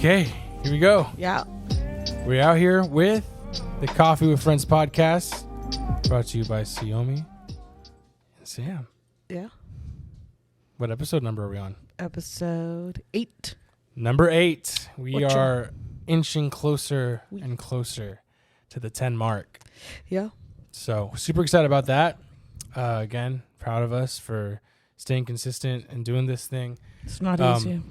Okay, here we go. Yeah. We're out here with the Coffee with Friends podcast, brought to you by Xiaomi and Sam. Yeah. What episode number are we on? Episode 8. Number 8. We Whatcha? are inching closer and closer to the 10 mark. Yeah. So super excited about that. Again, proud of us for staying consistent and doing this thing. It's not easy.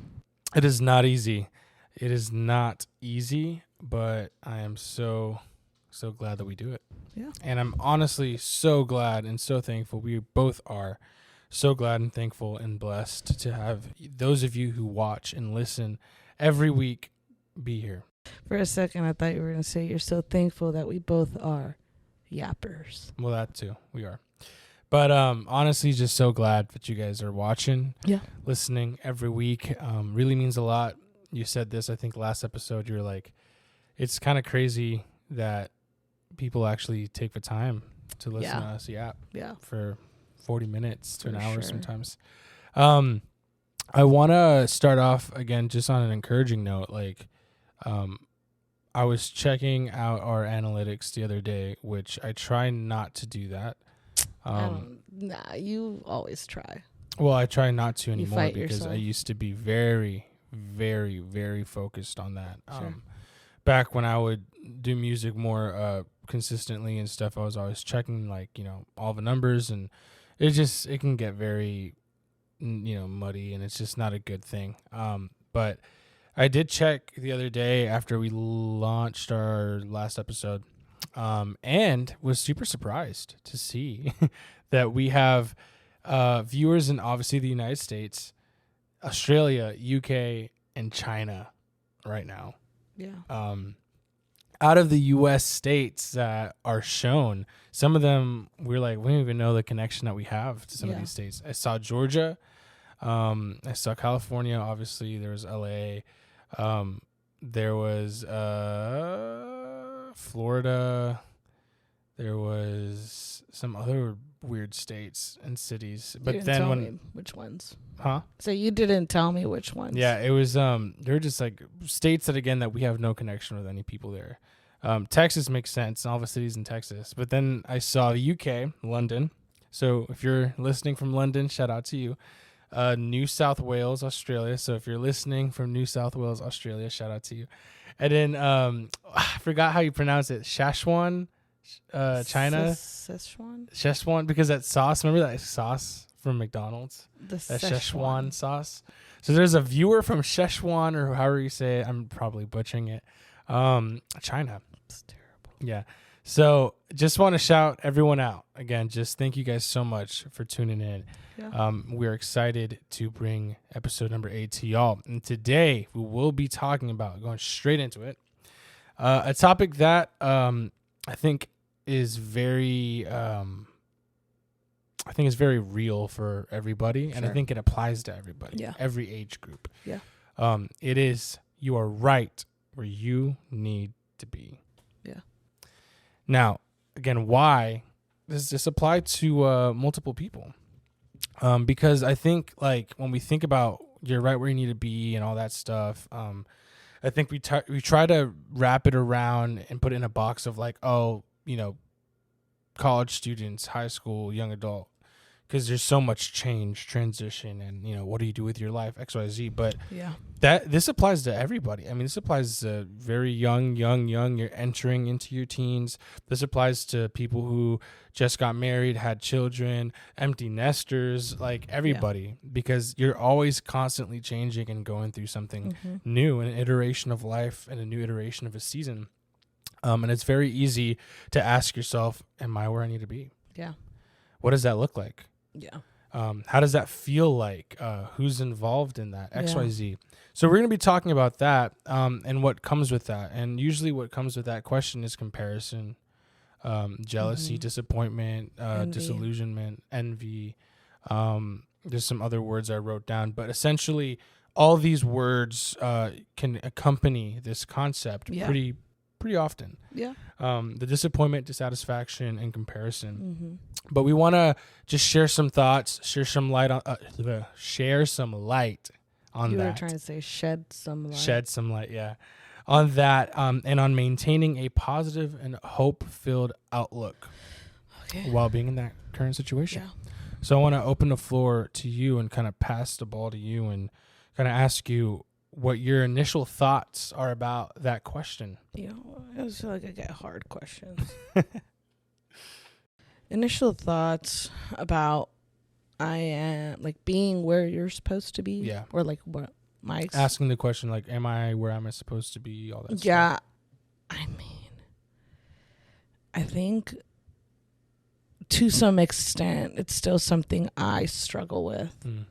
It is not easy. It is not easy, but I am so glad that we do it. Yeah. And I'm honestly so glad and so thankful. We both are so glad and thankful and blessed to have those of you who watch and listen every week be here. For a second, I thought you were going to say you're so thankful that we both are yappers. Well, that too. We are. But honestly, just so glad that you guys are watching, listening every week. Really means a lot. You said this, I think, last episode. You were like, it's kind of crazy that people actually take the time to listen to us for 40 minutes to an hour sometimes. I want to start off, again, just on an encouraging note. Like, I was checking out our analytics the other day, which I try not to do that. Nah, you always try. Well, I try not to anymore fight because yourself. I used to be very, very, very focused on that. Sure. Back when I would do music more consistently and stuff, I was always checking, like, all the numbers, and it can get very, muddy, and it's just not a good thing. But I did check the other day after we launched our last episode, and was super surprised to see that we have viewers in obviously the United States, Australia, UK, and China right now. Yeah. Out of the U.S. states that are shown, some of them we don't even know the connection that we have to some of these states. I saw Georgia. I saw California. Obviously, there was L.A. There was Florida. There was some other weird states and cities. But didn't then tell me which ones. Huh? So you didn't tell me which ones. Yeah, it was they're just like states that we have no connection with any people there. Texas makes sense, all the cities in Texas. But then I saw the UK, London. So if you're listening from London, shout out to you. New South Wales, Australia. So if you're listening from New South Wales, Australia, shout out to you. And then I forgot how you pronounce it. Szechuan, China. Szechuan, because that sauce. Remember that sauce from McDonald's? That Szechuan sauce. So there's a viewer from Szechuan, or however you say it. I'm probably butchering it. China. It's terrible. Yeah. So just want to shout everyone out. Again, just thank you guys so much for tuning in. Yeah. We're excited to bring episode number 8 to y'all. And today we will be talking about, going straight into it, a topic that I think is very real for everybody. Sure. And I think it applies to everybody, Yeah. every age group. Yeah. It is, you are right where you need to be. Yeah. Now, again, why does this apply to multiple people? Because I think, like, when we think about you're right where you need to be and all that stuff, I think we try to wrap it around and put it in a box of like, college students, high school, young adult, because there's so much change, transition, and what do you do with your life, XYZ. But this applies to everybody. I mean, this applies to very young. You're entering into your teens. This applies to people who just got married, had children, empty nesters, like everybody, because you're always constantly changing and going through something new, an iteration of life and a new iteration of a season. And it's very easy to ask yourself, am I where I need to be? Yeah. What does that look like? Yeah. How does that feel like? Who's involved in that? XYZ. So we're going to be talking about that and what comes with that. And usually what comes with that question is comparison, jealousy, disappointment, disillusionment, envy. There's some other words I wrote down. But essentially, all these words can accompany this concept pretty often. Yeah. The disappointment, dissatisfaction, and comparison. Mm-hmm. But we want to just share some thoughts, share some light on You that. were trying to say shed some light. Shed some light, yeah. On that, and on maintaining a positive and hope-filled outlook while being in that current situation. Yeah. So I want to open the floor to you and kind of pass the ball to you and kind of ask you what your initial thoughts are about that question. You know, I just feel like I get hard questions. Initial thoughts about I am like being where you're supposed to be. Yeah. Or like what my Asking the question like, am I where I'm supposed to be? All that yeah. stuff. I mean, I think to some extent it's still something I struggle with. Mm.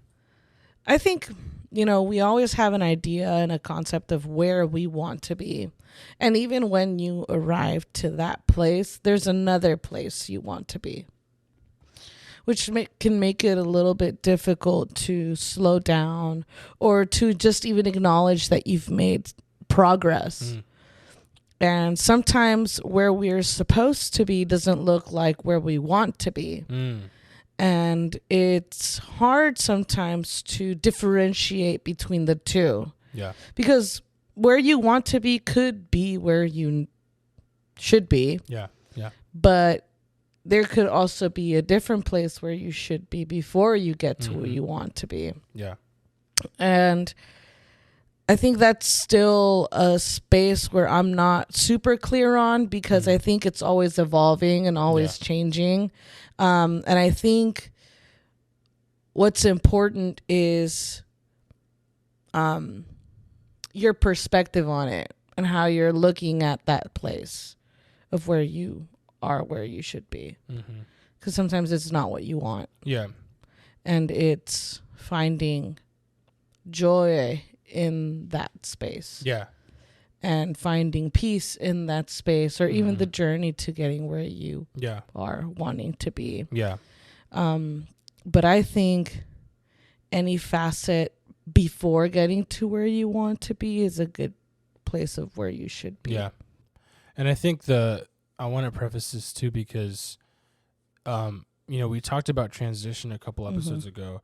I think, you know, we always have an idea and a concept of where we want to be. And even when you arrive to that place, there's another place you want to be, which can make it a little bit difficult to slow down or to just even acknowledge that you've made progress. Mm. And sometimes where we're supposed to be doesn't look like where we want to be. Mm. And it's hard sometimes to differentiate between the two. Yeah. Because where you want to be could be where you should be. Yeah. Yeah. But there could also be a different place where you should be before you get to where you want to be. Yeah. And I think that's still a space where I'm not super clear on because I think it's always evolving and always changing. And I think what's important is your perspective on it and how you're looking at that place of where you are, where you should be. Because sometimes it's not what you want. Yeah. And it's finding joy in that space. Yeah. And finding peace in that space, or even the journey to getting where you are wanting to be. Yeah. But I think any facet before getting to where you want to be is a good place of where you should be. Yeah. And I think I want to preface this too because, you know, we talked about transition a couple episodes ago.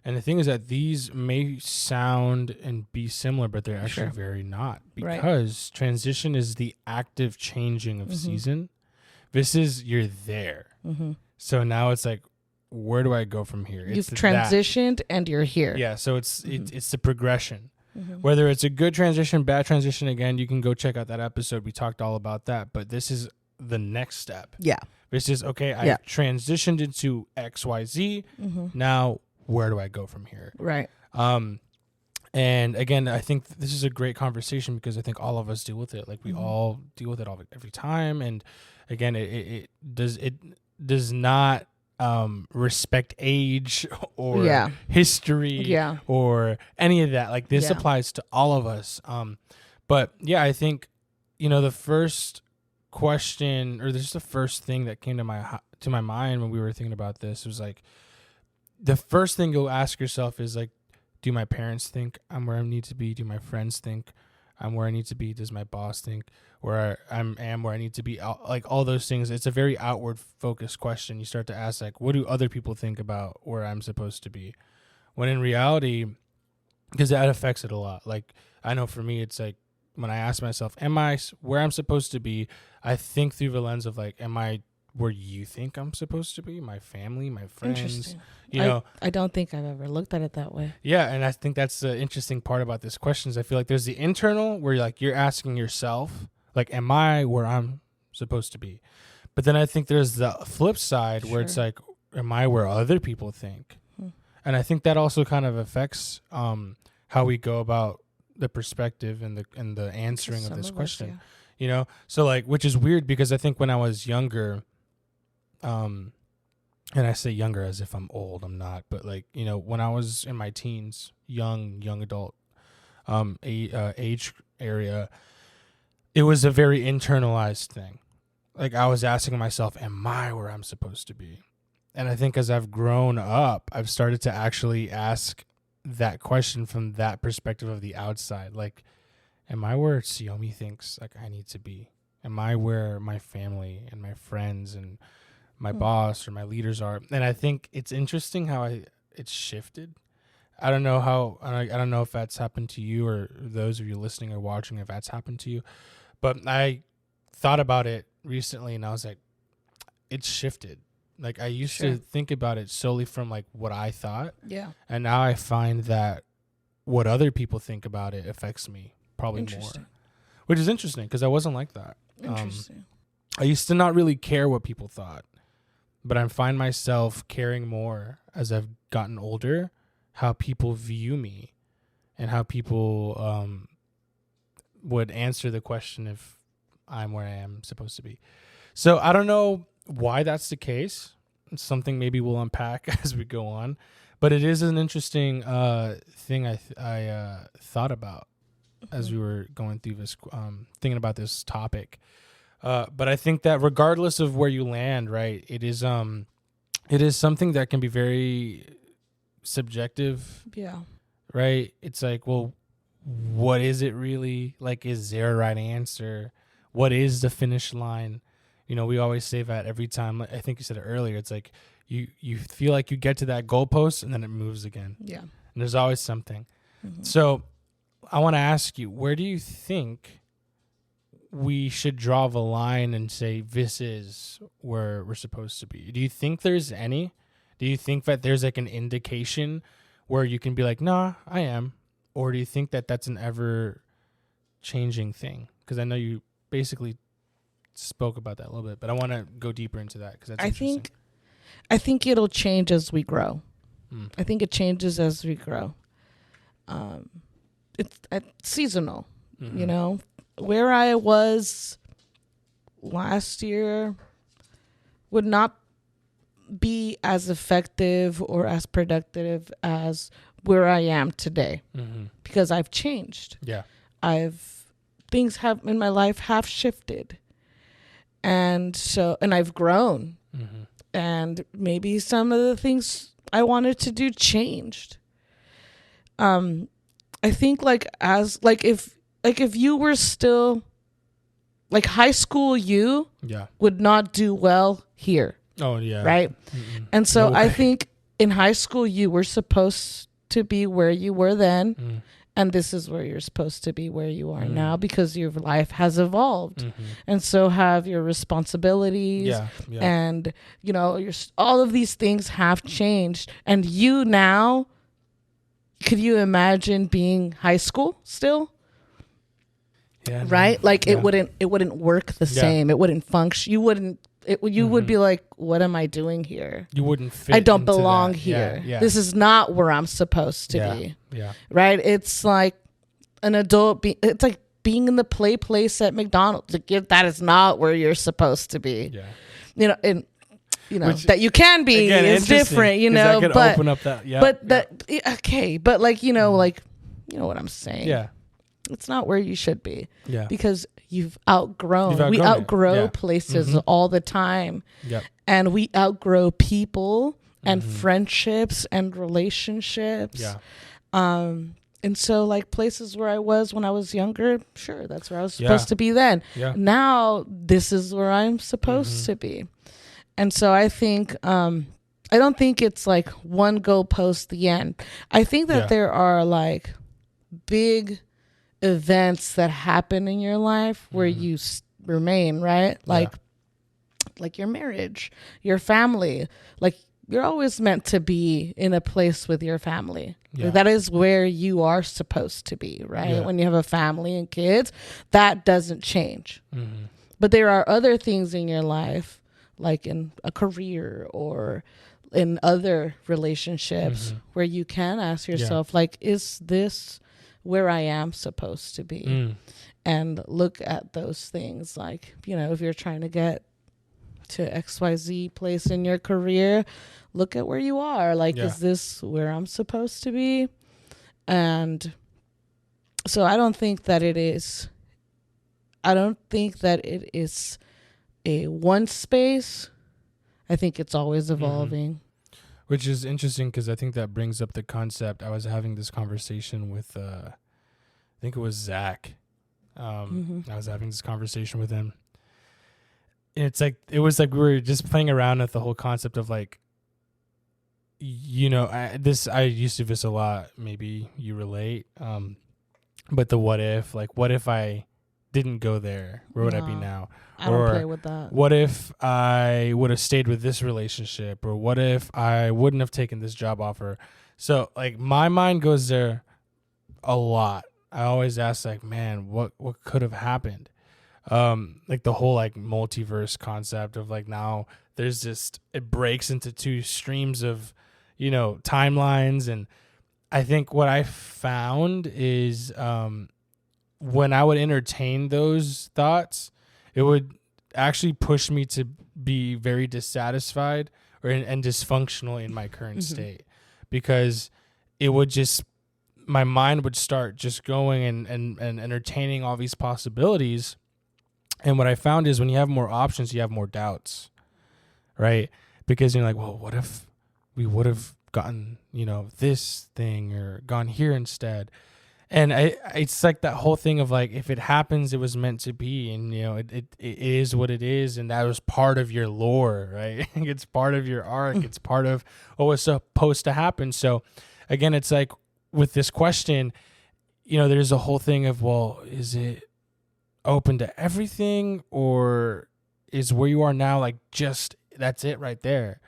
And the thing is that these may sound and be similar, but they're actually very not. Because transition is the active changing of season. This is, you're there. So now it's like, where do I go from here? You've transitioned and you're here. Yeah, so it's the progression. Whether it's a good transition, bad transition, again, you can go check out that episode. We talked all about that. But this is the next step. Yeah. This is, okay, I've transitioned into X, Y, Z. Now, where do I go from here? Right. And again, I think this is a great conversation because I think all of us deal with it. Like we all deal with it every time. And again, it does not respect age or history or any of that. Like this applies to all of us. But yeah, I think, you know, the first question or just the first thing that came to my mind when we were thinking about this was like, the first thing you'll ask yourself is like, do my parents think I'm where I need to be? Do my friends think I'm where I need to be? Does my boss think where I am where I need to be? Like all those things. It's a very outward focused question. You start to ask like, what do other people think about where I'm supposed to be? When in reality, because that affects it a lot. Like I know for me, it's like when I ask myself, am I where I'm supposed to be? I think through the lens of like, am I where you think I'm supposed to be? My family, my friends, you know. I don't think I've ever looked at it that way. Yeah, and I think that's the interesting part about this question is I feel like there's the internal where you're asking yourself, like, am I where I'm supposed to be? But then I think there's the flip side where it's like, am I where other people think? And I think that also kind of affects how we go about the perspective and the answering of this question. You know, so like, which is weird because I think when I was younger, and I say younger as if I'm old, I'm not, but like, you know, when I was in my teens, young adult, age area, it was a very internalized thing. Like I was asking myself, am I where I'm supposed to be? And I think as I've grown up, I've started to actually ask that question from that perspective of the outside. Like, am I where Xiaomi thinks like I need to be? Am I where my family and my friends and my boss or my leaders are? And I think it's interesting how it's shifted. I don't know how, I don't know if that's happened to you or those of you listening or watching, if that's happened to you, but I thought about it recently and I was like, it's shifted. Like I used to think about it solely from like what I thought. Yeah. And now I find that what other people think about it affects me probably more, which is interesting because I wasn't like that. Interesting. I used to not really care what people thought, but I find myself caring more as I've gotten older, how people view me and how people would answer the question if I'm where I am supposed to be. So I don't know why that's the case. It's something maybe we'll unpack as we go on, but it is an interesting thing I thought about as we were going through this, thinking about this topic. But I think that regardless of where you land, right, it is something that can be very subjective. Yeah. Right? It's like, well, what is it really? Like, is there a right answer? What is the finish line? You know, we always say that every time. I think you said it earlier. It's like you feel like you get to that goalpost and then it moves again. Yeah. And there's always something. Mm-hmm. So I want to ask you, where do you think we should draw the line and say this is where we're supposed to be? Do you think there's any? Do you think that there's like an indication where you can be like, nah, I am? Or do you think that that's an ever changing thing? Because I know you basically spoke about that a little bit, but I want to go deeper into that because that's interesting. I think it'll change as we grow. I think it changes as we grow. It's seasonal, you know. Where I was last year would not be as effective or as productive as where I am today because I've changed. Yeah. Things have in my life have shifted. And I've grown. And maybe some of the things I wanted to do changed. I think if you were still like high school, you would not do well here. Oh yeah. Right. And so I think in high school you were supposed to be where you were then. And this is where you're supposed to be where you are now because your life has evolved. And so have your responsibilities. And, you know, all of these things have changed. And you now, could you imagine being high school still? Yeah. Right? Like it wouldn't work the same. It wouldn't function. You would be like, what am I doing here? You wouldn't fit. I don't belong here. Yeah. This is not where I'm supposed to be. Yeah. Right? It's like an adult. It's like being in the play place at McDonald's. Like, that is not where you're supposed to be. Yeah. You know, and you know that you can be again, is different. You know, but open up that. Yeah. But okay. But like you know, like you know what I'm saying. Yeah. It's not where you should be. Yeah. Because we outgrow it. places all the time. Yep. And we outgrow people and friendships and relationships. Yeah. And so like places where I was when I was younger, sure, that's where I was supposed to be then. Yeah. Now this is where I'm supposed to be. And so I think I don't think it's like one goalpost the end. I think that there are like big events that happen in your life where you remain, right? Like your marriage, your family. Like you're always meant to be in a place with your family. Like, that is where you are supposed to be, right? When you have a family and kids, that doesn't change. But there are other things in your life, like in a career or in other relationships where you can ask yourself, like, is this where I am supposed to be? And look at those things. Like, you know, if you're trying to get to XYZ place in your career, look at where you are. Like, is this where I'm supposed to be? And so I don't think that it is a one space. I think it's always evolving. Which is interesting because I think that brings up the concept. I was having this conversation with, I think it was Zach. I was having this conversation with him. And it was like we were just playing around with the whole concept of like, you know, I used to this a lot. Maybe you relate. But the what if, like, what if I didn't go there? Where would I be No, now? I don't play with that. What if I would have stayed with this relationship? Or what if I wouldn't have taken this job offer? So, like, my mind goes there a lot. I always ask, like, man, what could have happened? Like the whole like multiverse concept of like now there's just it breaks into two streams of, you know, timelines. And I think what I found is when I would entertain those thoughts, it would actually push me to be very dissatisfied and dysfunctional in my current state, because it would just, my mind would start just going and entertaining all these possibilities. And what I found is when you have more options, you have more doubts, right? Because you're like, well, what if we would have gotten, you know, this thing or gone here instead? And it's like that whole thing of like, if it happens, it was meant to be. And, you know, it is what it is. And that was part of your lore, right? It's part of your arc. It's part of what was supposed to happen. So again, it's like with this question, you know, there's a whole thing of, well, is it open to everything, or is where you are now like just that's it right there?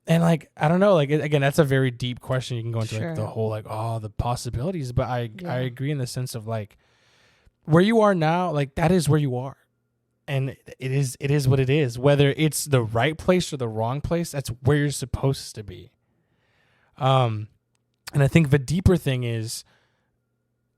And like I don't know, like again, that's a very deep question. You can go into like the whole like the possibilities, but I agree in the sense of like where you are now, like that is where you are, and it is what it is. Whether it's the right place or the wrong place, that's where you're supposed to be. And I think the deeper thing is,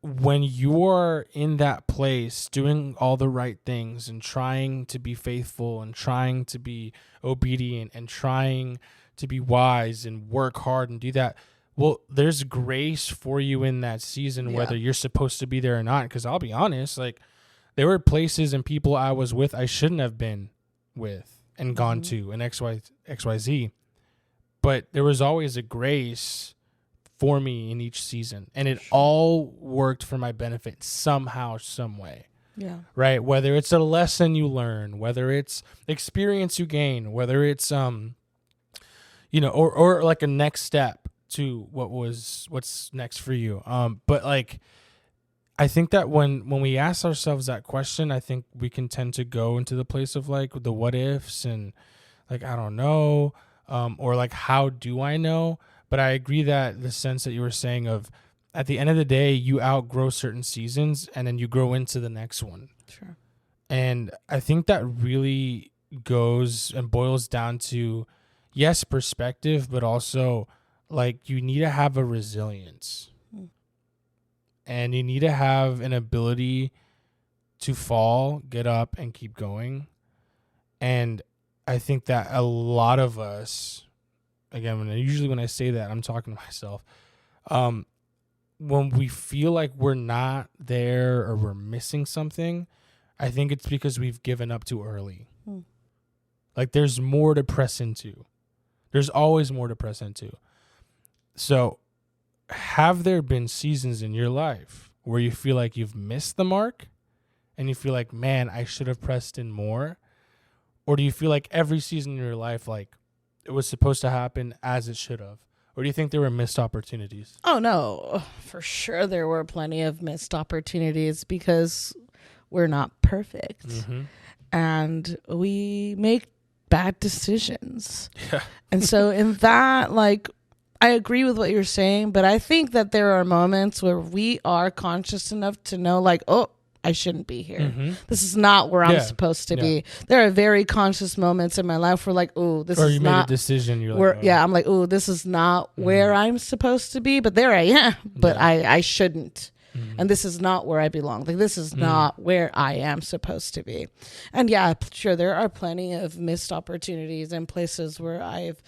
when you're in that place doing all the right things and trying to be faithful and trying to be obedient and trying to be wise and work hard and do that, well, there's grace for you in that season, whether you're supposed to be there or not. Because I'll be honest, like there were places and people I was with I shouldn't have been with and gone to and XYZ. But there was always a grace for me in each season, and it all worked for my benefit somehow, some way. Yeah. Right. Whether it's a lesson you learn, whether it's experience you gain, whether it's you know, or like a next step to what's next for you. But like, I think that when we ask ourselves that question, I think we can tend to go into the place of like the what ifs and like I don't know, or like how do I know? But I agree that the sense that you were saying of at the end of the day, you outgrow certain seasons and then you grow into the next one. Sure. And I think that really goes and boils down to, yes, perspective, but also like you need to have a resilience and you need to have an ability to fall, get up, and keep going. And I think that a lot of us, again, when I say that, I'm talking to myself. When we feel like we're not there or we're missing something, I think it's because we've given up too early. Like there's more to press into. There's always more to press into. So have there been seasons in your life where you feel like you've missed the mark and you feel like, man, I should have pressed in more? Or do you feel like every season in your life, like, it was supposed to happen as it should have? Or do you think there were missed opportunities? Oh, no. For sure there were plenty of missed opportunities because we're not perfect. And we make bad decisions. Yeah. And so in that, like, I agree with what you're saying, but I think that there are moments where we are conscious enough to know, like, oh, I shouldn't be here. This is not where I'm supposed to be. There are very conscious moments in my life where like, oh, this is not. Or you made a decision. You're like, oh. Yeah, I'm like, oh, this is not where I'm supposed to be. But there I am. But I shouldn't. And this is not where I belong. Like this is not where I am supposed to be. And yeah, sure, there are plenty of missed opportunities and places where I've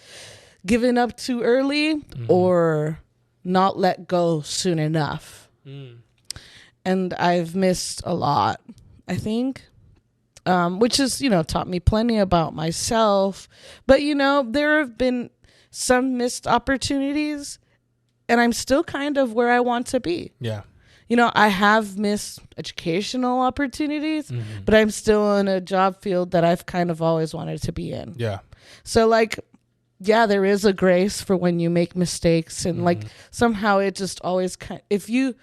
given up too early or not let go soon enough. And I've missed a lot, I think, which has, you know, taught me plenty about myself. But, you know, there have been some missed opportunities and I'm still kind of where I want to be. Yeah. You know, I have missed educational opportunities, but I'm still in a job field that I've kind of always wanted to be in. Yeah. So, like, yeah, there is a grace for when you make mistakes, and like somehow it just always if you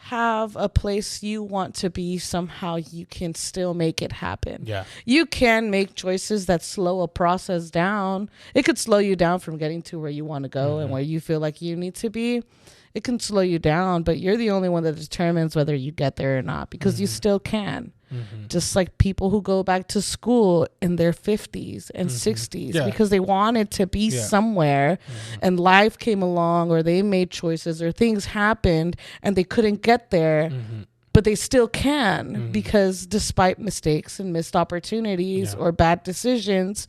have a place you want to be, somehow you can still make it happen. Yeah. You can make choices that slow a process down. It could slow you down from getting to where you want to go and where you feel like you need to be. It can slow you down, but you're the only one that determines whether you get there or not, because you still can. Just like people who go back to school in their 50s and 60s because they wanted to be somewhere and life came along, or they made choices or things happened and they couldn't get there, but they still can because despite mistakes and missed opportunities or bad decisions,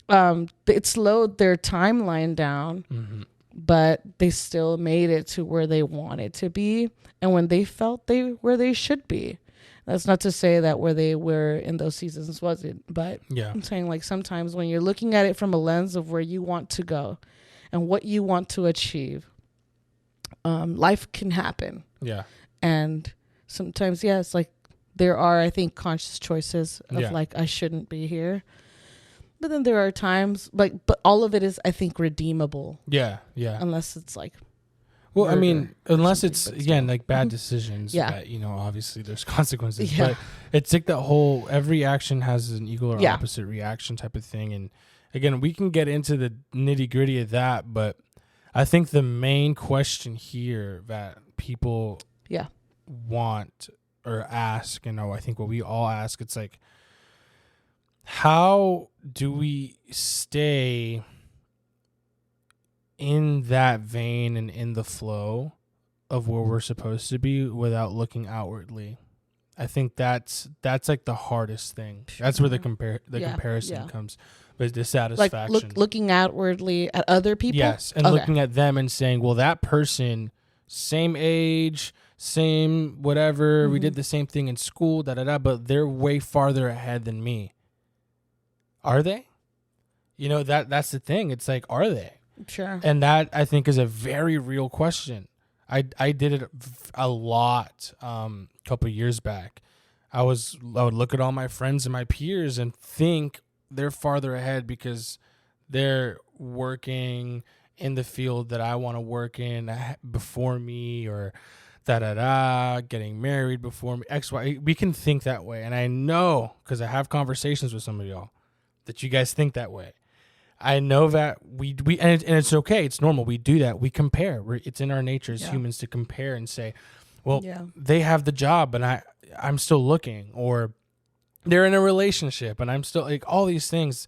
it slowed their timeline down. But they still made it to where they wanted to be and when they felt where they should be. That's not to say that where they were in those seasons wasn't, but I'm saying like sometimes when you're looking at it from a lens of where you want to go and what you want to achieve, life can happen. Yeah. And sometimes, it's like there are, I think, conscious choices of like, I shouldn't be here. But then there are times but all of it is, I think, redeemable. Yeah. Yeah. Unless it's like, well, I mean, unless it's, again, like bad decisions that, obviously there's consequences. But it's like that whole, every action has an equal or opposite reaction type of thing. And again, we can get into the nitty gritty of that. But I think the main question here that people want or ask, I think what we all ask, it's like, how do we stay in that vein and in the flow of where we're supposed to be without looking outwardly? I think that's like the hardest thing. That's where the comparison comes, but the satisfaction. Like looking outwardly at other people. Yes, and looking at them and saying, well, that person, same age, same whatever, we did the same thing in school, but they're way farther ahead than me. Are they? That's the thing. It's like, are they? Sure. And that, I think, is a very real question. I did it a lot a couple of years back. I would look at all my friends and my peers and think they're farther ahead because they're working in the field that I want to work in before me, or getting married before me, X, Y. We can think that way. And I know, because I have conversations with some of y'all, that you guys think that way. I know that we and it's okay. It's normal. We do that. We compare. It's in our nature as humans to compare and say, well, they have the job and I'm still looking, or they're in a relationship and I'm still, like, all these things.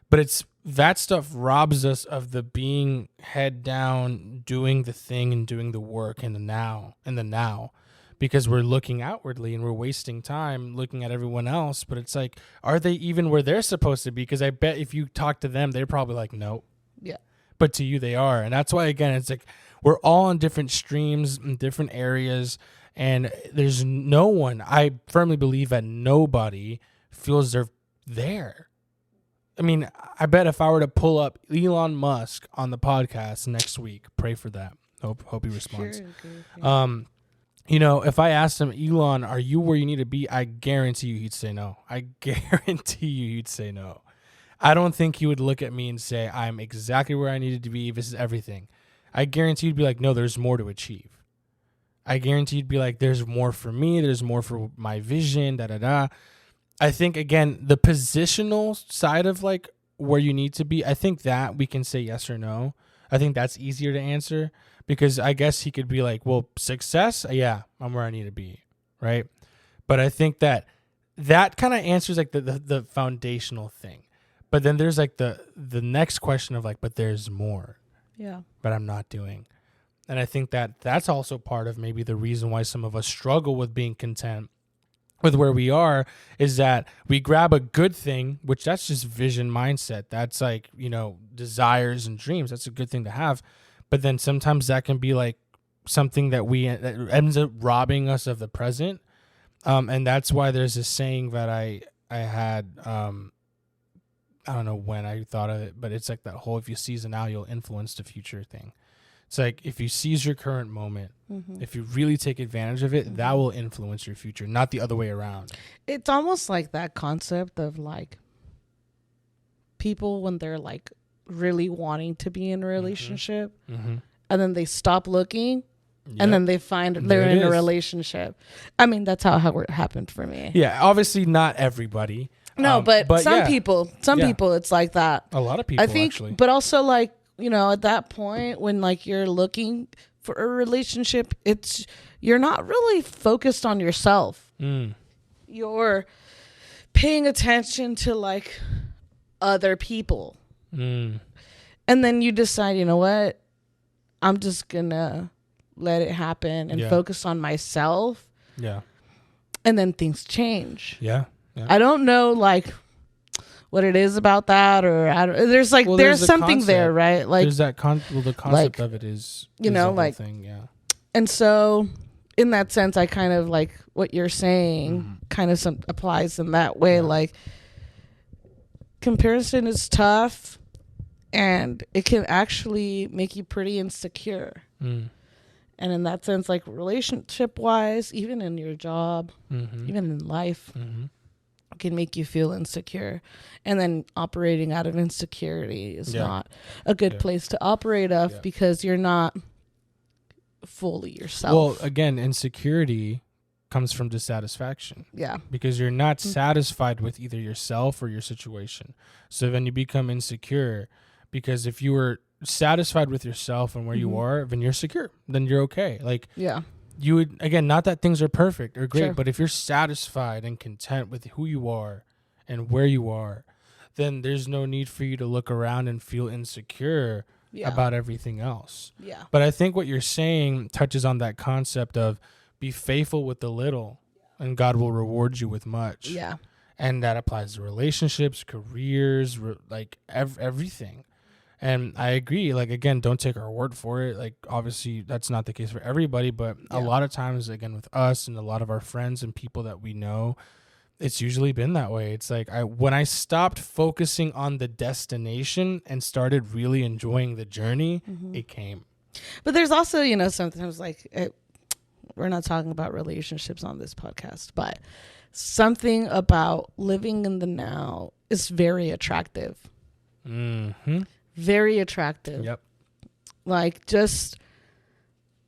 But it's that stuff robs us of the being head down, doing the thing and doing the work in the now. Because we're looking outwardly and we're wasting time looking at everyone else. But it's like, are they even where they're supposed to be? Because I bet if you talk to them, they're probably like, no. Yeah. But to you, they are. And that's why, again, it's like we're all on different streams in different areas. And there's no one, I firmly believe that nobody feels they're there. I mean, I bet if I were to pull up Elon Musk on the podcast next week, pray for that. Hope he responds. Sure, if I asked him, Elon, are you where you need to be? I guarantee you he'd say no. I guarantee you he'd say no. I don't think he would look at me and say, I'm exactly where I needed to be. This is everything. I guarantee he'd be like, no, there's more to achieve. I guarantee he'd be like, there's more for me. There's more for my vision, I think, again, the positional side of like where you need to be, I think that we can say yes or no. I think that's easier to answer. Because I guess he could be like, well, success, yeah, I'm where I need to be, right? But I think that kind of answers like the foundational thing. But then there's like the next question of like, but there's more. Yeah. But I'm not doing. And I think that that's also part of maybe the reason why some of us struggle with being content with where we are, is that we grab a good thing, which that's just vision mindset. That's like, desires and dreams. That's a good thing to have. But then sometimes that can be like something that ends up robbing us of the present. And that's why there's this saying that I had, I don't know when I thought of it, but it's like that whole, if you seize it now, you'll influence the future thing. It's like, if you seize your current moment, if you really take advantage of it, that will influence your future, not the other way around. It's almost like that concept of like people when they're like really wanting to be in a relationship, Mm-hmm. and then they stop looking, Yep. and then they find There they're it in a is. relationship. I mean, that's how it happened for me. Yeah, obviously not everybody. No, but some yeah, people, Yeah. it's like that. a lot of people I think, actually. but also like, at that point when like you're looking for a relationship, you're not really focused on yourself. Mm. You're paying attention to like other people. Mm. And then you decide, you know what? I'm just gonna let it happen and Yeah. focus on myself. Yeah. And then things change. Yeah. Yeah. I don't know like what it is about that, or there's like Well, there's there's a something there, concept. right? Like, There's that the concept like, of it is you is know, the whole like- thing, yeah. and so in that sense, I kind of like what you're saying kind of applies in that way. Yeah. Like, comparison is tough, and it can actually make you pretty insecure. Mm. And in that sense, like relationship wise, even in your job, Mm-hmm. even in life, Mm-hmm. can make you feel insecure. And then operating out of insecurity is Yeah. not a good Yeah. place to operate of, Yeah. because you're not fully yourself. Well, again, insecurity comes from dissatisfaction Yeah. because you're not satisfied with either yourself or your situation. So then you become insecure, because if you were satisfied with yourself and where you Mhm. are, then you're secure. Then you're okay. Like, Yeah. you would, again, not that things are perfect or great, Sure. but if you're satisfied and content with who you are and where you are, then there's no need for you to look around and feel insecure Yeah. about everything else. Yeah. But I think what you're saying touches on that concept of be faithful with the little and God will reward you with much. Yeah. And that applies to relationships, careers, like everything. And I agree. Like, again, don't take our word for it. Like, obviously, that's not the case for everybody. But a Yeah. lot of times, again, with us and a lot of our friends and people that we know, it's usually been that way. It's like when I stopped focusing on the destination and started really enjoying the journey, it came. But there's also, sometimes like we're not talking about relationships on this podcast, but something about living in the now is very attractive. Mm-hmm. Very attractive. Yep. Like, just,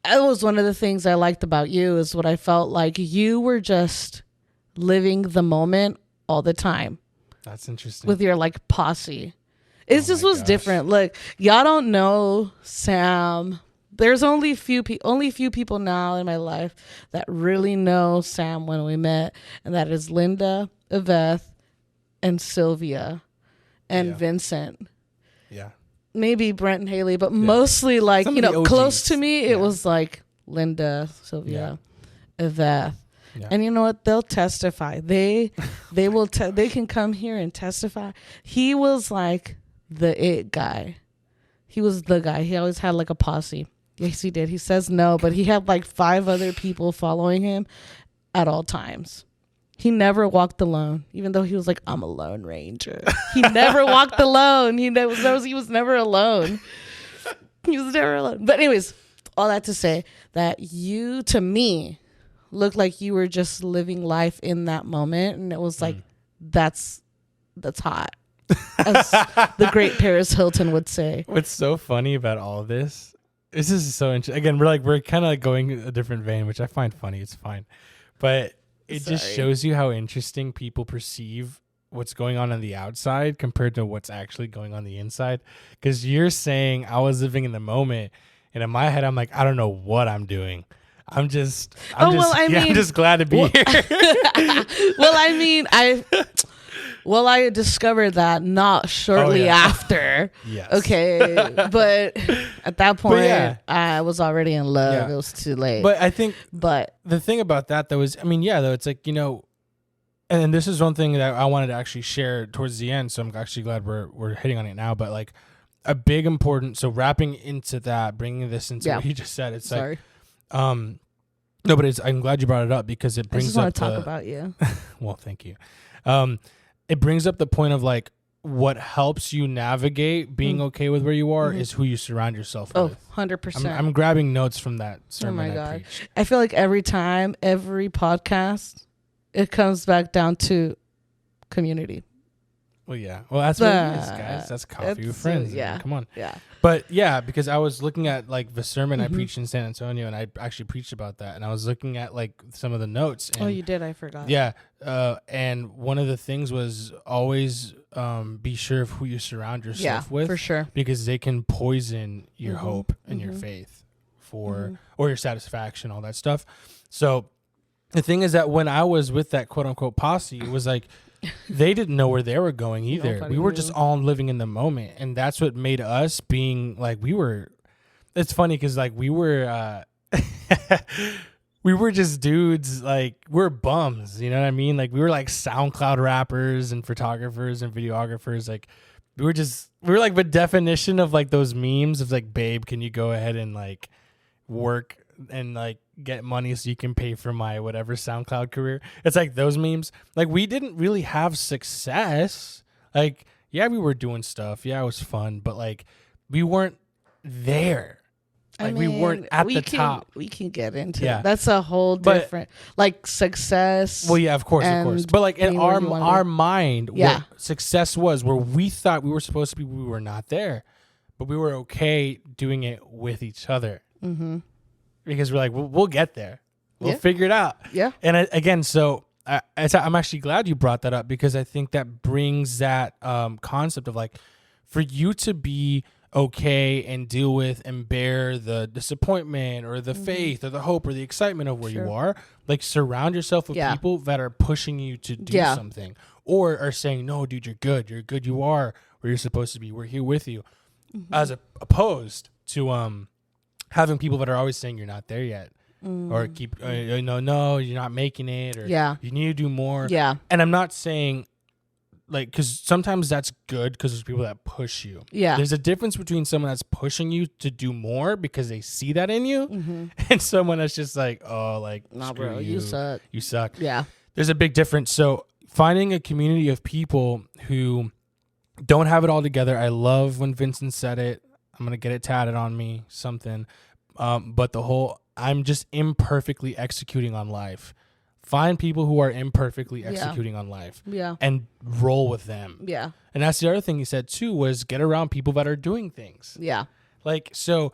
that was one of the things I liked about you, is what I felt like you were just living the moment all the time That's interesting. with your like posse. It just my was gosh. different. Like, y'all don't know Sam. There's only few people now in my life that really know Sam when we met, and that is Linda, Yvette, and Sylvia, and Yeah. Vincent. yeah. Maybe Brent and Haley, but mostly like, Some of the close OGs. to me, it Yeah. was like Linda, Sylvia, Yvette. Yeah. And you know what? They'll testify. They will. They can come here and testify. He was like the it guy. He was the guy. He always had like a posse. Yes, he did. He says no, but he had like 5 other people following him at all times. He never walked alone, even though he was like, I'm a lone ranger. He never walked alone. He was never alone. He was never alone. But anyways, all that to say that you, to me, looked like you were just living life in that moment. And it was like, that's hot. As the great Paris Hilton would say. What's so funny about all of this? This is so interesting. Again, we're kind of like going a different vein, which I find funny. It's fine. But it just Sorry. shows you how interesting people perceive what's going on the outside compared to what's actually going on the inside. Because you're saying I was living in the moment, and in my head, I'm like, I don't know what I'm doing. I'm just glad to be here. I discovered that not shortly yeah. after. Yes. Okay. But at that point, yeah. I was already in love. Yeah. It was too late. But I think But the thing about that, though, is, I mean, yeah, though, it's like, and this is one thing that I wanted to actually share towards the end. So I'm actually glad we're hitting on it now. But like a big important, so wrapping into that, bringing this into Yeah. what you just said, it's sorry. like, no, but I'm glad you brought it up because it I brings just up want to talk about you. well, thank you. It brings up the point of like what helps you navigate being okay with where you are is who you surround yourself Oh, with. 100%. I'm grabbing notes from that sermon my I God. preached. I feel like every podcast, it comes back down to community. Well, yeah. Well, that's what it is, guys. That's coffee with friends. Yeah. Come on. Yeah. But yeah, because I was looking at like the sermon I Mhm. preached in San Antonio, and I actually preached about that, and I was looking at like some of the notes. And Oh, you did. I forgot. yeah, and one of the things was always be sure of who you surround yourself Yeah, with, for sure. because they can poison your Mhm. hope and your Mhm. faith for Mhm. or your satisfaction, all that stuff. So the thing is that when I was with that quote unquote posse, it was like they didn't know where they were going either. Nobody We were knew. just all living in the moment, and that's what made us being like we were. It's funny because like we were. We were just dudes, like we're bums, you know what I mean? Like we were like SoundCloud rappers and photographers and videographers. Like we were like the definition of like those memes of like, babe, can you go ahead and like work and like get money so you can pay for my whatever SoundCloud career? It's like those memes. Like we didn't really have success. Like, yeah, we were doing stuff. Yeah, it was fun, but like we weren't there. I Like we weren't at the top. We can get into Yeah. it. That's a whole But- different, like success. Well, yeah, of course. and But like in being where you wanna our be. mind, Yeah. what success was, where we thought we were supposed to be, we were not there, but we were okay doing it with each other Mm-hmm. because we're like, we'll get there, we'll Yeah. figure it out. Yeah. And again, so I'm actually glad you brought that up, because I think that brings that concept of like, for you to be okay and deal with and bear the disappointment or the faith or the hope or the excitement of where you Sure. are, like surround yourself with Yeah. people that are pushing you to do Yeah. something, or are saying, no, dude, you're good, you are where you're supposed to be, we're here with you, as opposed to having people that are always saying you're not there yet, or keep no, you're not making it, or Yeah. you need to do more. Yeah. And I'm not saying like, because sometimes that's good because there's people that push you. Yeah. There's a difference between someone that's pushing you to do more because they see that in you, Mm-hmm. and someone that's just like, oh, like, Nah, screw bro, you suck. You suck. Yeah. There's a big difference. So finding a community of people who don't have it all together. I love when Vincent said it. I'm gonna get it tatted on me, something. But the whole, I'm just imperfectly executing on life. Find people who are imperfectly executing on life Yeah. and roll with them. Yeah. And that's the other thing he said too, was get around people that are doing things. Yeah. Like, so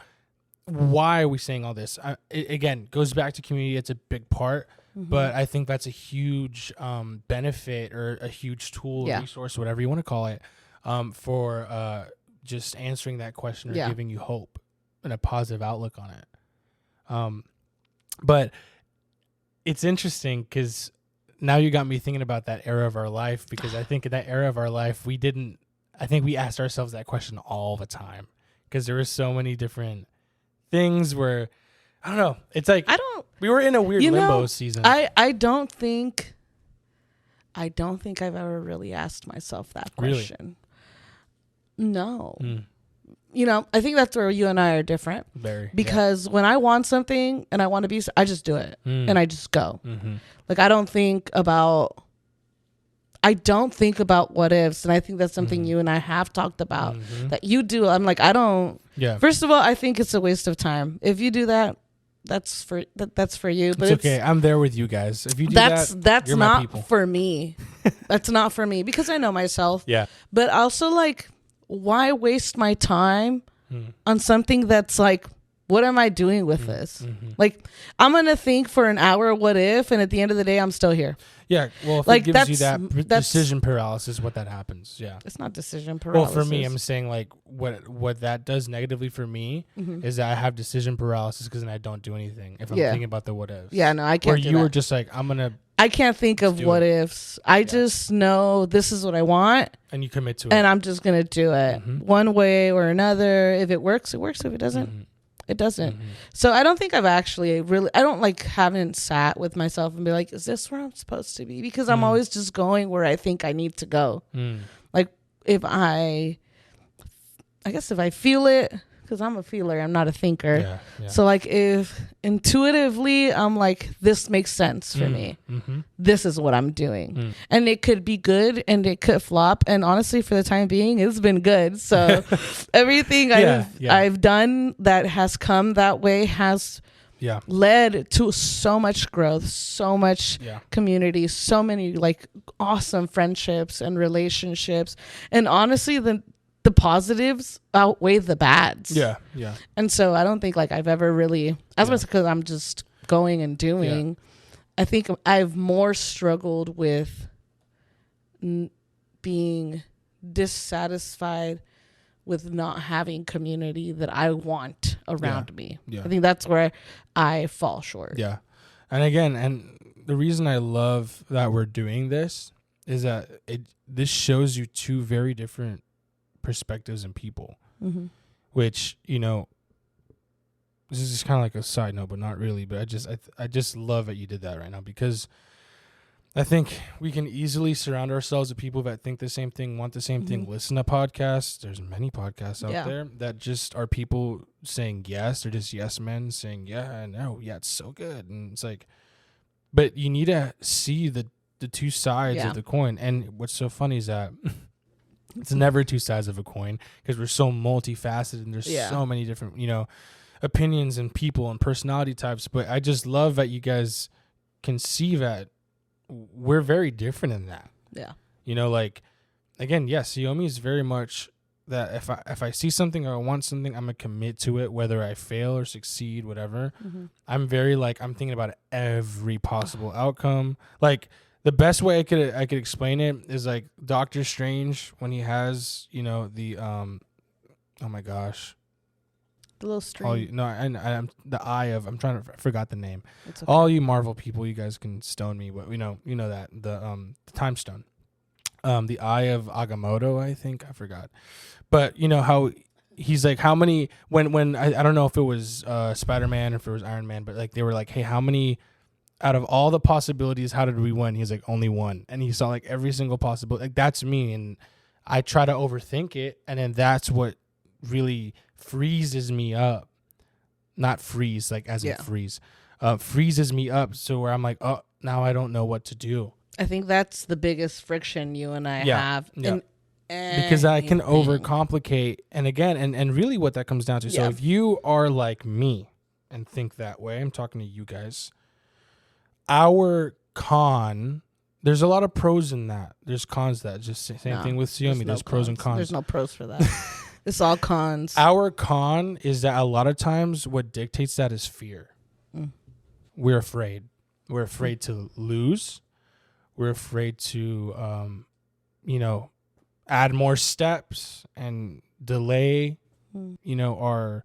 why are we saying all this? It again, goes back to community. It's a big part, Mm-hmm. but I think that's a huge benefit, or a huge tool, Yeah. resource, whatever you want to call it, for just answering that question or Yeah. giving you hope and a positive outlook on it. But it's interesting because now you got me thinking about that era of our life, because I think in that era of our life, I think we asked ourselves that question all the time, because there were so many different things where, I don't know, it's like we were in a weird limbo season. I don't think I've ever really asked myself that Really? question. No. Mm, You know, I think that's where you and I are different, very. because when I want something and I want to be, I just do it and I just go. Mm-hmm. Like, I don't think about what ifs. And I think that's something you and I have talked about that you do. I'm like, I don't, Yeah. first of all, I think it's a waste of time. If you do that, that's for you. But It's okay. I'm there with you guys. If you do that's you're my not people. for me. That's not for me, because I know myself. Yeah. But also, like, why waste my time on something that's like, what am I doing with this? Like, I'm going to think for an hour, what if, and at the end of the day, I'm still here. Yeah. Well, if Like, it gives you that's- that decision paralysis, what that happens. Yeah. It's not decision Well, paralysis. for me, I'm saying like what that does negatively for me is that I have decision paralysis, because then I don't do anything if I'm Yeah. thinking about the what ifs. Yeah, no, I Where can't do you that. were just like, I'm gonna, I can't think of do what it. ifs. I just know this is what I want, and you commit to it. and I'm just going to do it one way or another. If it works, it works. If it doesn't, it doesn't. So I don't think I've actually haven't sat with myself and be like, is this where I'm supposed to be? Because I'm always just going where I think I need to go. Like, if I feel it, because I'm a feeler, I'm not a thinker. Yeah. Yeah. So, like, if intuitively I'm like, this makes sense for me, this is what I'm doing. And it could be good and it could flop. And honestly, for the time being, it's been good. So everything Yeah, I've done that has come that way has Yeah. led to so much growth, so much Yeah. community, so many like awesome friendships and relationships. And honestly, the positives outweigh the bads. Yeah. Yeah. And so I don't think like I've ever really, as Yeah. much because I'm just going and doing, I think I've more struggled with being dissatisfied with not having community that I want around me. Yeah. I think that's where I fall short. Yeah. And again, and the reason I love that we're doing this is that this shows you two very different perspectives and people, Mm-hmm. which, you know, this is just kind of like a side note, but not really. But I just love that you did that right now, because I think we can easily surround ourselves with people that think the same thing, want the same thing, listen to podcasts. There's many podcasts out there that just are people saying yes. They're just yes men saying, yeah, no, yeah, it's so good. And it's like, but you need to see the two sides of the coin. And what's so funny is that it's never two sides of a coin, because we're so multifaceted and there's so many different, you know, opinions and people and personality types. But I just love that you guys can see that we're very different in that. Yeah. You know, like, again, yes, Xiaomi is very much that if I see something or I want something, I'm going to commit to it, whether I fail or succeed, whatever. Mm-hmm. I'm very like, I'm thinking about every possible outcome. Like, the best way I could explain it is like Doctor Strange when he has, you know, the oh my gosh, The little string. I'm the eye of, I forgot the name. It's okay. All you Marvel people, you guys can stone me, but you know that the time stone, the eye of Agamotto, I think, I forgot, but you know how he's like, how many when I don't know if it was Spider-Man or if it was Iron Man, but like they were like, hey, how many out of all the possibilities, how did we win? He's like, only one, and he saw like every single possibility. Like, that's me, and I try to overthink it, and then that's what really freezes me up. Not freeze like as in freeze, freezes me up, so where I'm like, oh, now I don't know what to do. I think that's the biggest friction you and I have. In because I can overcomplicate, and again, and really what that comes down to. So if you are like me and think that way, I'm talking to you guys. There's a lot of pros in that. There's cons to that. Just same thing with Xiaomi. There's pros and cons. There's no pros for that. It's all cons. Our con is that a lot of times what dictates that is fear. We're afraid. We're afraid to lose. We're afraid to, add more steps and delay, our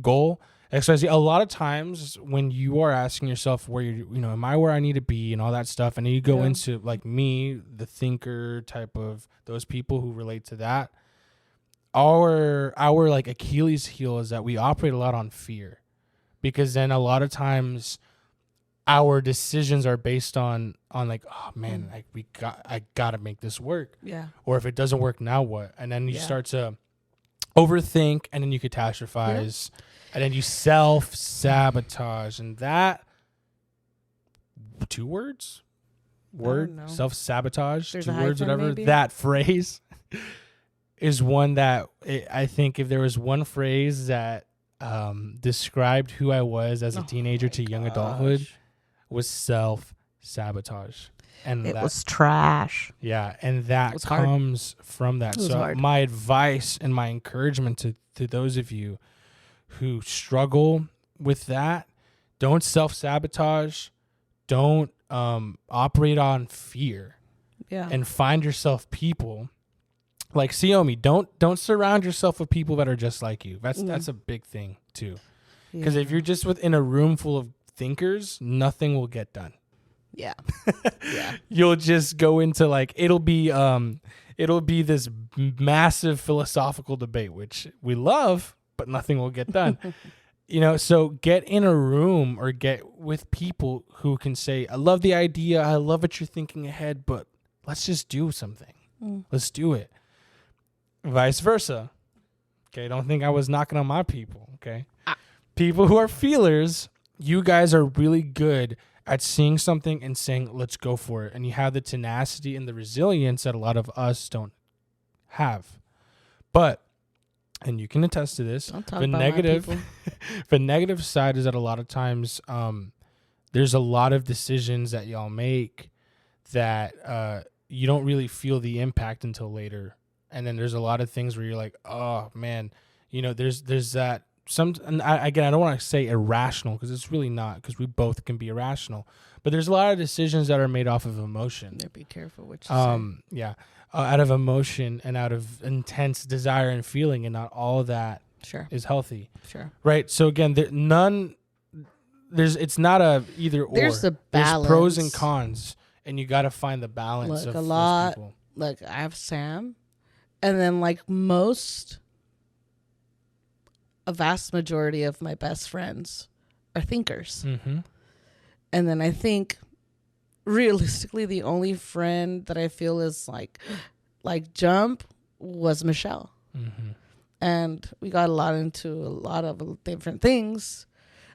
goal. XYZ. A lot of times when you are asking yourself where am I where I need to be and all that stuff, and then you go into like me, the thinker type of those people who relate to that. Our like Achilles heel is that we operate a lot on fear, because then a lot of times our decisions are based on like, oh man, I gotta make this work. Yeah. Or if it doesn't work, now what? And then you start to overthink, and then you catastrophize, and then you self-sabotage, and that 2 words? Self-sabotage, There's 2 a words, hyphen, whatever. maybe? That phrase is one that I think if there was one phrase that described who I was as a teenager to young adulthood, was self-sabotage. And it was trash. Yeah, and that comes from that. So hard. My advice and my encouragement to those of you who struggle with that, don't self-sabotage, don't operate on fear, and find yourself people like Xiaomi. Don't surround yourself with people that are just like you. That's a big thing too, because if you're just within a room full of thinkers, nothing will get done. Yeah. You'll just go into like, it'll be this massive philosophical debate, which we love, but nothing will get done. So get in a room or get with people who can say, I love the idea, I love what you're thinking ahead, but let's just do something. Let's do it. Vice versa. Okay, don't think I was knocking on my people, okay? People who are feelers, you guys are really good at seeing something and saying, let's go for it. And you have the tenacity and the resilience that a lot of us don't have. But and you can attest to this. Don't talk The about negative, my people. the negative side is that a lot of times, there's a lot of decisions that y'all make that you don't really feel the impact until later. And then there's a lot of things where you're like, oh man, there's that and I don't want to say irrational because it's really not, because we both can be irrational, but there's a lot of decisions that are made off of emotion. Yeah, be careful what you say. Yeah, out of emotion and out of intense desire and feeling, and not all of that Sure. is healthy. Sure. Right. So again, it's not a either or. There's a balance. There's pros and cons, and you got to find the balance Look, of a lot. those people. Like, I have Sam, and then a vast majority of my best friends are thinkers. Mm-hmm. And then I think realistically the only friend that I feel is like jump was Michelle. Mm-hmm. And we got into a lot of different things.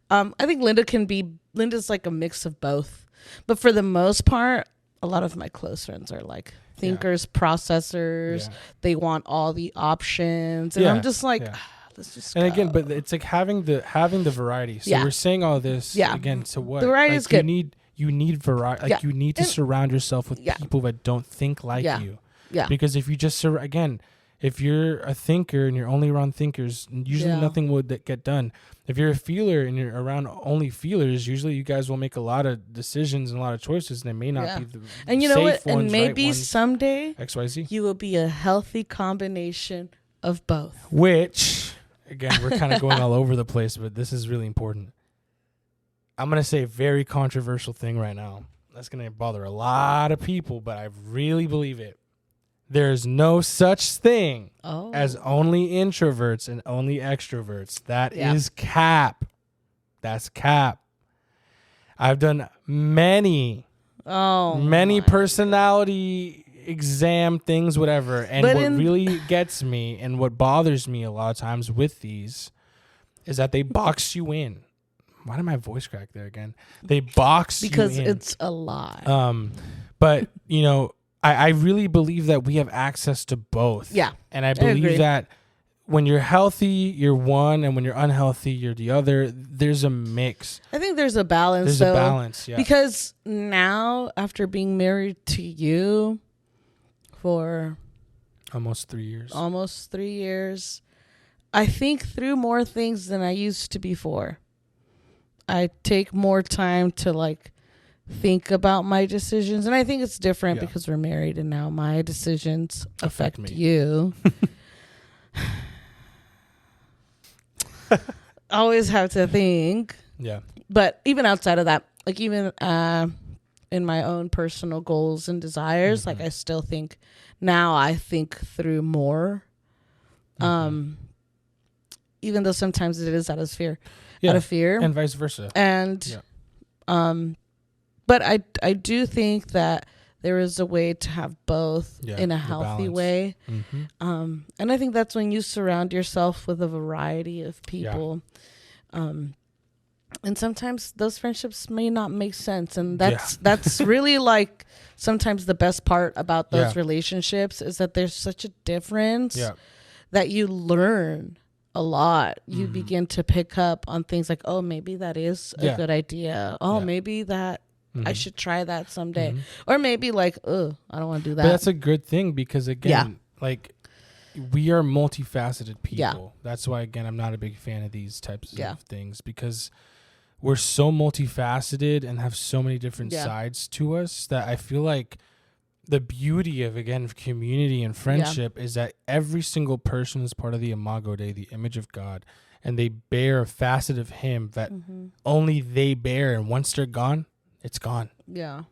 I think Linda's like a mix of both. But for the most part, a lot of my close friends are like thinkers, processors. Yeah. They want all the options. And I'm just like, let's just And go. again, but it's like having the variety. So we're saying all this again to what? The variety is good. You need variety. Like you need to surround yourself with people that don't think like you. Yeah. Because if you just if you're a thinker and you're only around thinkers, usually nothing would get done. If you're a feeler and you're around only feelers, usually you guys will make a lot of decisions and a lot of choices, and they may not be the and you know safe what? ones, And maybe right ones, someday XYZ. you will be a healthy combination of both. Which, again, we're kind of going all over the place, but this is really important. I'm going to say a very controversial thing right now. That's going to bother a lot of people, but I really believe it. There's no such thing as only introverts and only extroverts. That is cap. That's cap. I've done many personality exam things, whatever. And what really gets me and what bothers me a lot of times with these is that they box you in. Why did my voice crack there again? They box you in. Because it's a lie. But, I really believe that we have access to both. Yeah. And I believe that when you're healthy, you're one, and when you're unhealthy, you're the other. There's a mix. I think there's a balance. There's a balance, yeah. Because now, after being married to you for almost 3 years, I think through more things than I used to before. I take more time to think about my decisions, and I think it's different because we're married and now my decisions affect you. Always have to think. Yeah. But even outside of that, even in my own personal goals and desires, I still think now I think through more. Even though sometimes it is out of fear. And vice versa. And but I do think that there is a way to have both in a healthy way. And I think that's when you surround yourself with a variety of people. And sometimes those friendships may not make sense. And that's really sometimes the best part about those relationships is that there's such a difference that you learn a lot. You begin to pick up on things like, oh, maybe that is a good idea. Oh, maybe that I should try that someday. Or maybe I don't want to do that. But that's a good thing because, again, we are multifaceted people. Yeah. That's why, again, I'm not a big fan of these types of things because we're so multifaceted and have so many different sides to us that I feel like the beauty of, again, community and friendship is that every single person is part of the Imago Dei, the image of God, and they bear a facet of Him that only they bear. And once they're gone, it's gone. Yeah.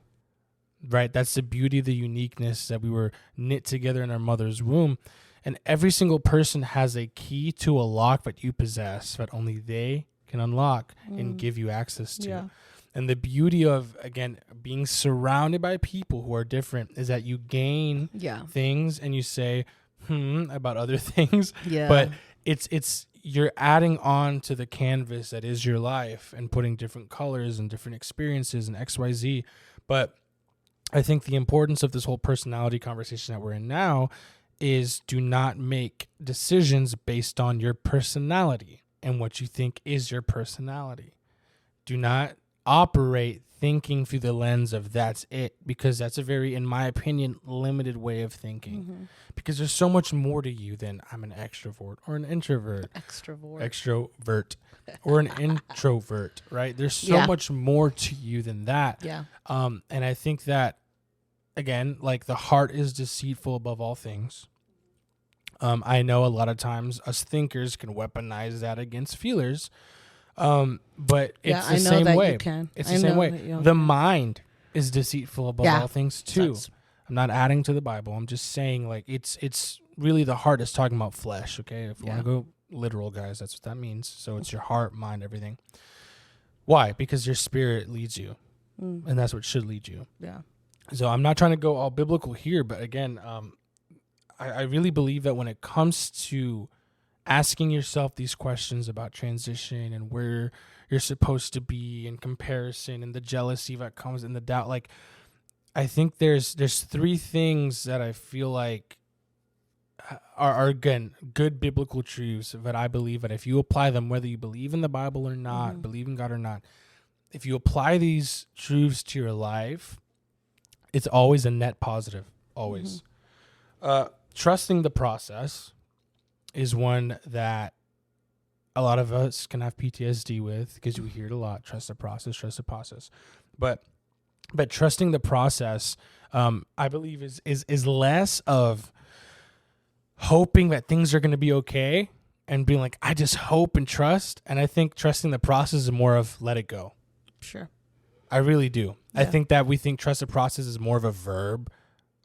Right? That's the beauty of the uniqueness that we were knit together in our mother's womb. And every single person has a key to a lock that you possess that only they can unlock and give you access to. Yeah. And the beauty of, again, being surrounded by people who are different is that you gain things and you say, about other things. Yeah. But it's you're adding on to the canvas that is your life and putting different colors and different experiences and XYZ. But I think the importance of this whole personality conversation that we're in now is do not make decisions based on your personality and what you think is your personality. Do not operate thinking through the lens of that's it, because that's a very, in my opinion, limited way of thinking. Because there's so much more to you than I'm an extrovert or an introvert. Extrovert or an introvert, right? There's so much more to you than that. Yeah. And I think that, again, like the heart is deceitful above all things. I know a lot of times us thinkers can weaponize that against feelers. But it's the same way. It's the same way. The mind is deceitful above all things too. I'm not adding to the Bible. I'm just saying, like, it's really the heart is talking about flesh. Okay, if you want to go literal, guys, that's what that means. So it's your heart, mind, everything. Why? Because your spirit leads you, and that's what should lead you. Yeah. So I'm not trying to go all biblical here, but again, I really believe that when it comes to asking yourself these questions about transition and where you're supposed to be in comparison and the jealousy that comes and the doubt, like, I think there's three things that I feel like are again good biblical truths that I believe that if you apply them, whether you believe in the Bible or not, believe in God or not, if you apply these truths to your life, it's always a net positive. Always. Trusting the process is one that a lot of us can have PTSD with, because we hear it a lot. Trust the process. But trusting the process, I believe is less of hoping that things are going to be okay and being like, I just hope and trust. And I think trusting the process is more of let it go. Sure. I really do. Yeah. I think that we think trust the process is more of a verb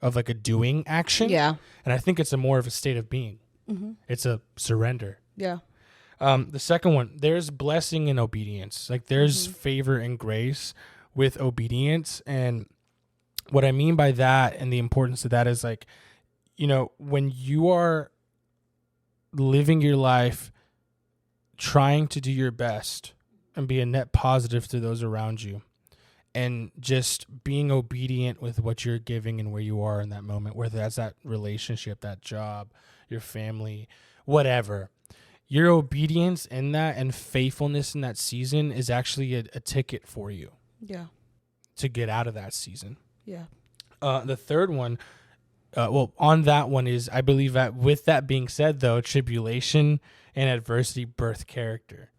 of like a doing action. Yeah. And I think it's a more of a state of being. It's a surrender. Yeah. The second one, there's blessing in obedience. Like there's favor and grace with obedience. And what I mean by that and the importance of that is, like, you know, when you are living your life trying to do your best and be a net positive to those around you, and just being obedient with what you're giving and where you are in that moment, whether that's that relationship, that job, your family, whatever. Your obedience in that and faithfulness in that season is actually a ticket for you. Yeah. To get out of that season. Yeah. The third one, on that one is, I believe that with that being said, though, tribulation and adversity birth character.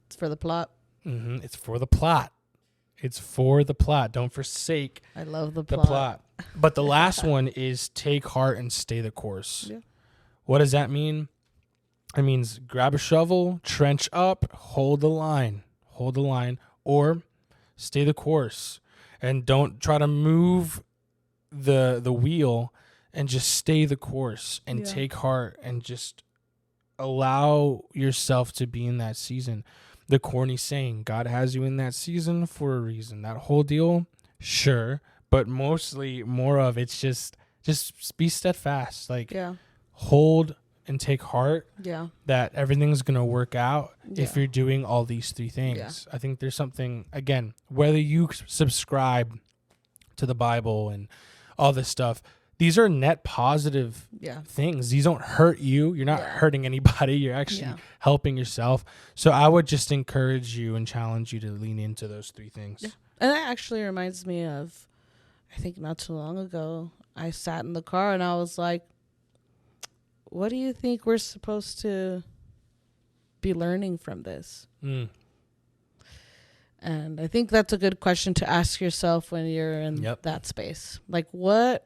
It's for the plot. It's for the plot. It's for the plot. Don't forsake I love the plot. But the last one is take heart and stay the course. Yeah. What does that mean? It means grab a shovel, trench up, hold the line, or stay the course, and don't try to move the wheel, and just stay the course and take heart and just allow yourself to be in that season. The corny saying, God has you in that season for a reason. That whole deal, sure, but mostly more of it's just be steadfast. Like, hold and take heart that everything's going to work out if you're doing all these three things. Yeah. I think there's something, again, whether you subscribe to the Bible and all this stuff, these are net positive things. These don't hurt you. You're not hurting anybody. You're actually helping yourself. So I would just encourage you and challenge you to lean into those three things. Yeah. And that actually reminds me of, I think not too long ago, I sat in the car and I was like, what do you think we're supposed to be learning from this? And I think that's a good question to ask yourself when you're in that space. Like, what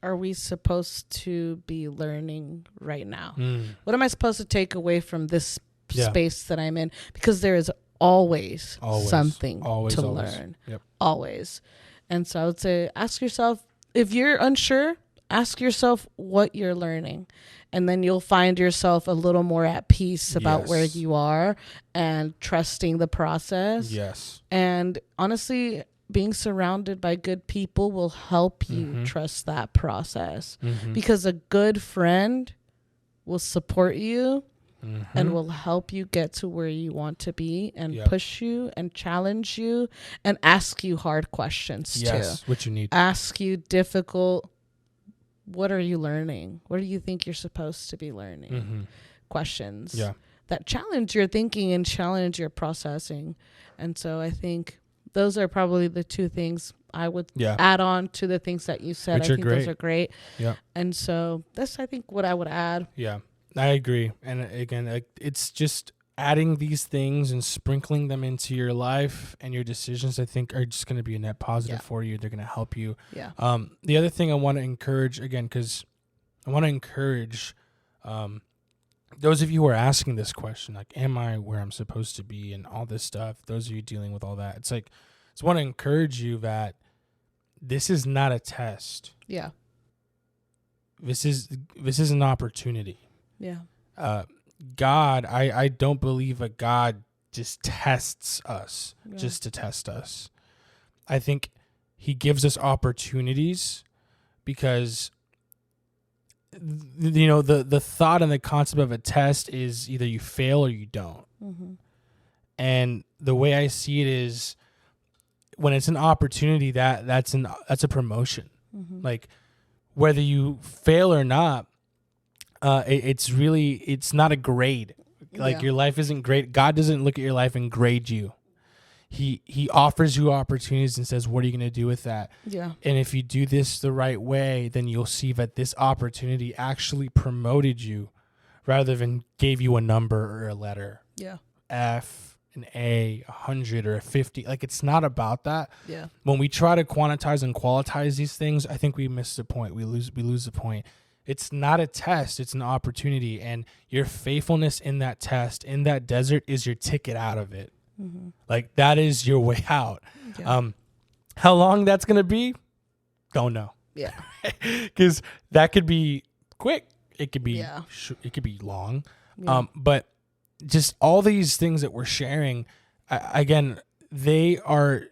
are we supposed to be learning right now? What am I supposed to take away from this space that I'm in? Because there is always something to learn. Always. And so I would say, ask yourself, if you're unsure, ask yourself what you're learning. And then you'll find yourself a little more at peace about where you are and trusting the process. Yes. And honestly, being surrounded by good people will help you trust that process, because a good friend will support you and will help you get to where you want to be and push you and challenge you and ask you hard questions too. What you need. Ask you difficult, what are you learning? What do you think you're supposed to be learning? Mm-hmm. Questions Yeah. that challenge your thinking and challenge your processing. And so I think those are probably the two things I would add on to the things that you said. Which I think those are great. Yeah. And so that's, I think, what I would add. Yeah, I agree. And again, it's just adding these things and sprinkling them into your life and your decisions, I think, are just going to be a net positive for you. They're going to help you. Yeah. The other thing I want to encourage, again, because I want to encourage those of you who are asking this question, like, am I where I'm supposed to be and all this stuff, those of you dealing with all that, it's like, I just want to encourage you that this is not a test. Yeah. This is an opportunity. Yeah. God, I don't believe a God just tests us just to test us. I think he gives us opportunities because, you know, the thought and the concept of a test is either you fail or you don't. Mm-hmm. And the way I see it is when it's an opportunity, that's a promotion. Mm-hmm. Like whether you fail or not, it's not a grade. Like your life isn't great. God doesn't look at your life and grade you. He offers you opportunities and says, what are you going to do with that? Yeah. And if you do this the right way, then you'll see that this opportunity actually promoted you rather than gave you a number or a letter. Yeah. F, an A, 100 or a 50. Like, it's not about that. Yeah. When we try to quantize and qualitize these things, I think we miss the point. We lose the point. It's not a test. It's an opportunity. And your faithfulness in that test, in that desert, is your ticket out of it. Mm-hmm. Like, that is your way out. Yeah. How long that's going to be, don't know. Yeah. Because that could be quick. It could be it could be long. Yeah. But just all these things that we're sharing, again, they help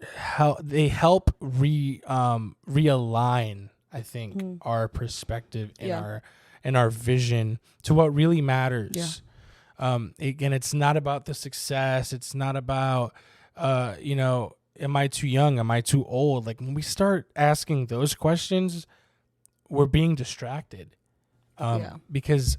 realign, I think, our perspective and our vision to what really matters. Yeah. Again, it's not about the success. It's not about, am I too young? Am I too old? Like, when we start asking those questions, we're being distracted. Because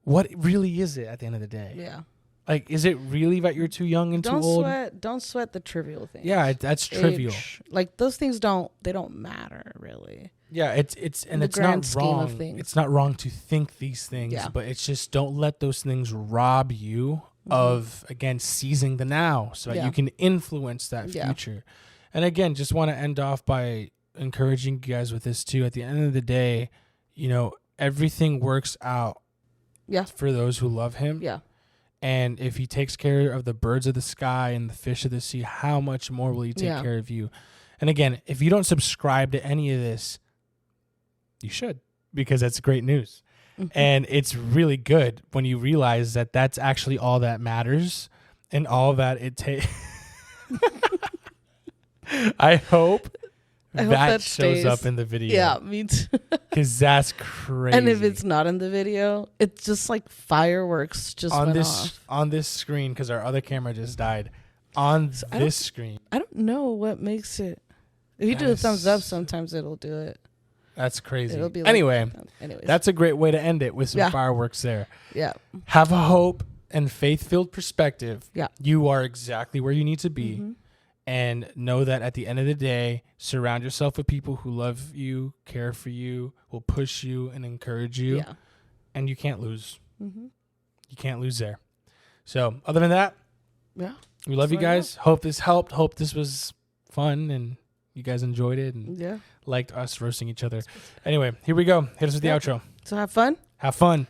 what really is it at the end of the day? Yeah. Like, is it really that you're too young and too old? Don't sweat the trivial things. Yeah, that's trivial. Like, those things don't matter really. Yeah, it's not wrong. It's not wrong to think these things, but it's just, don't let those things rob you of, again, seizing the now so that you can influence that future. And again, just want to end off by encouraging you guys with this too. At the end of the day, everything works out for those who love him. Yeah. And if he takes care of the birds of the sky and the fish of the sea, how much more will he take care of you? And again, if you don't subscribe to any of this, you should, because that's great news. And it's really good when you realize that that's actually all that matters and all that it takes. I hope that shows up in the video. Yeah, me too. Because that's crazy. And if it's not in the video, it's just like fireworks just went off. On this screen, because our other camera just died. On this screen. I don't know what makes it. If you do a thumbs up, sometimes it'll do it. That's crazy. It'll be like, anyways, that's a great way to end it with some fireworks there. Yeah. Have a hope and faith-filled perspective. Yeah. You are exactly where you need to be. Mm-hmm. And know that at the end of the day, surround yourself with people who love you, care for you, will push you and encourage you. Yeah. And you can't lose. Mm-hmm. You can't lose there. So other than that, we love you guys. Hope this helped. Hope this was fun and you guys enjoyed it and liked us roasting each other. Anyway, here we go. Hit us with the outro. So have fun. Have fun.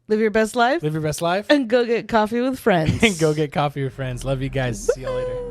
Live your best life. Live your best life. And go get coffee with friends. And go get coffee with friends. Love you guys. See y'all later.